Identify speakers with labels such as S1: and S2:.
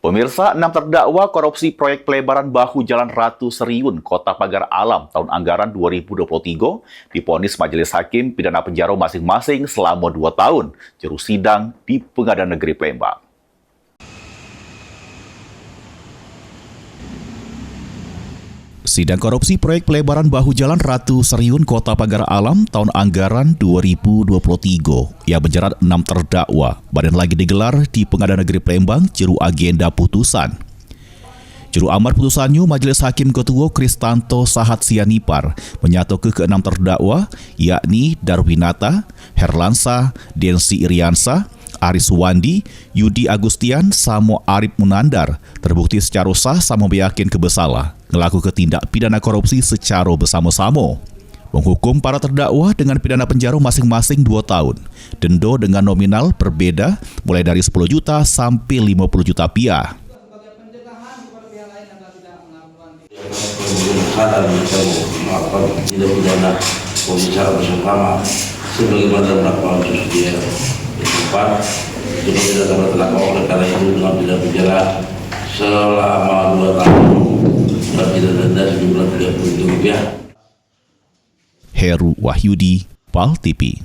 S1: Pemirsa, 6 terdakwa korupsi proyek pelebaran bahu Jalan Ratu Seriun, Kota Pagar Alam tahun anggaran 2023 divonis Majelis Hakim pidana penjara masing-masing selama 2 tahun, juru sidang di Pengadilan Negeri Palembang. Sidang korupsi proyek pelebaran bahu Jalan Ratu Seriun Kota Pagar Alam tahun anggaran 2023 yang menjerat 6 terdakwa badan lagi digelar di Pengadilan Negeri Palembang juru agenda putusan. Juru amar putusannya Majelis Hakim Ketua Kristanto Sahat Sianipar menyatakan ke-6 terdakwa yakni Darwinata, Herlansa, Densi Iriansa, Aris Wandi, Yudi Agustian, sama Arif Munandar terbukti secara sah sama meyakin kebersalah melakukan tindak pidana korupsi secara bersama-sama. Menghukum para terdakwa dengan pidana penjara masing-masing 2 tahun. Denda dengan nominal berbeda mulai dari 10 juta sampai 50 juta rupiah.
S2: Melakukan tindak pidana secara bersama sebagaimana dakwaan tersebut. Tempat juga tidak dapat dilakukan oleh karena itu dengan pidana penjara selama 2 tahun dan tidak denda sejumlah Rp30 juta.
S1: Heru Wahyudi, PAL TV.